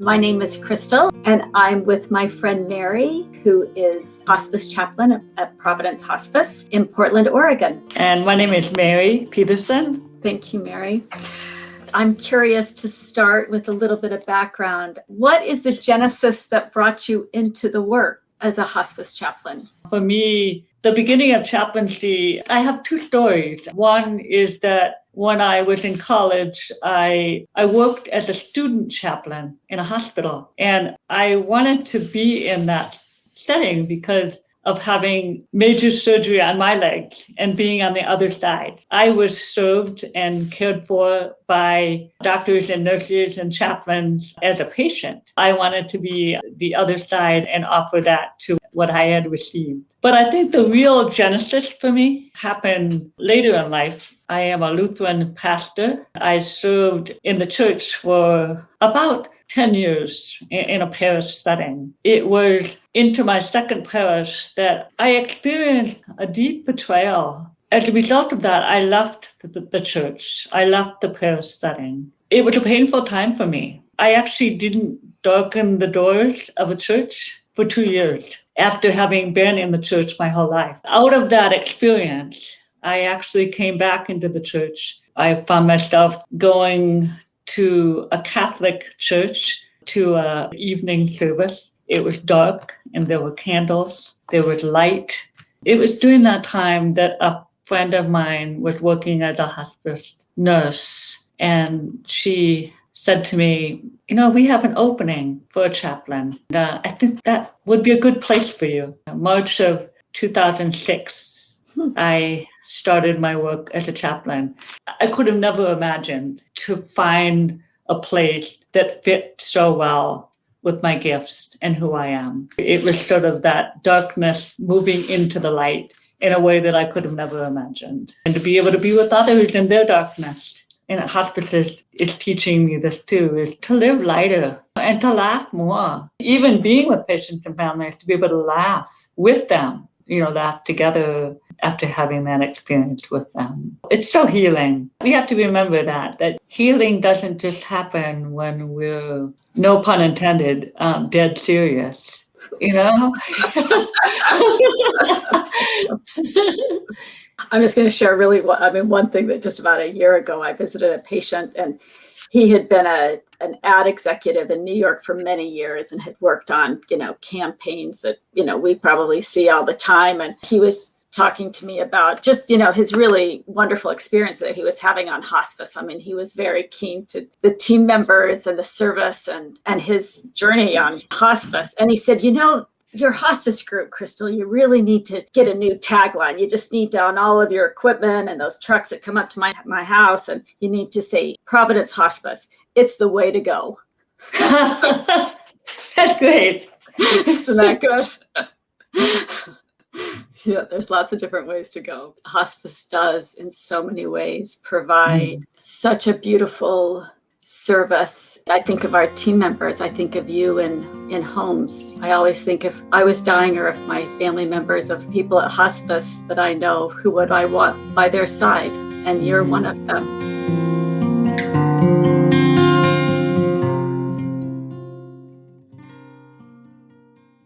My name is Crystal, and I'm with my friend Mary, who is hospice chaplain at Providence Hospice in Portland, Oregon. And my name is Mary Peterson. Thank you, Mary. I'm curious to start with a little bit of background. What is the genesis that brought you into the work as a hospice chaplain? For me, the beginning of chaplaincy, I have two stories. One is that when I was in college, I worked as a student chaplain in a hospital. And I wanted to be in that setting because of having major surgery on my legs and being on the other side. I was served and cared for by doctors and nurses and chaplains as a patient. I wanted to be the other side and offer that to what I had received. But I think the real genesis for me happened later in life. I am a Lutheran pastor. I served in the church for about 10 years in a parish setting. It was into my second parish that I experienced a deep betrayal. As a result of that, I left the church. I left the parish setting. It was a painful time for me. I actually didn't darken the doors of a church for 2 years after having been in the church my whole life. Out of that experience, I actually came back into the church. I found myself going to a Catholic church to an evening service. It was dark and there were candles, there was light. It was during that time that a friend of mine was working as a hospice nurse, and she said to me, we have an opening for a chaplain. I think that would be a good place for you. In March of 2006, I started my work as a chaplain. I could have never imagined to find a place that fit so well with my gifts and who I am. It was sort of that darkness moving into the light in a way that I could have never imagined. And to be able to be with others in their darkness. And hospice is teaching me this too, is to live lighter and to laugh more. Even being with patients and families, to be able to laugh with them, laugh together after having that experience with them. It's so healing. We have to remember that healing doesn't just happen when we're, no pun intended, dead serious, I'm just going to share one thing that just about a year ago, I visited a patient, and he had been an ad executive in New York for many years and had worked on, campaigns that, we probably see all the time. And he was talking to me about just, his really wonderful experience that he was having on hospice. I mean, he was very keen to the team members and the service and his journey on hospice. And he said, your hospice group, Crystal, you really need to get a new tagline. You just need to, on all of your equipment and those trucks that come up to my house, and you need to say Providence Hospice. It's the way to go. That's great. Isn't that good? Yeah, there's lots of different ways to go. Hospice does, in so many ways, provide such a beautiful service. I think of our team members. I think of you in homes. I always think if I was dying, or if my family members, of people at hospice that I know, who would I want by their side? And you're one of them.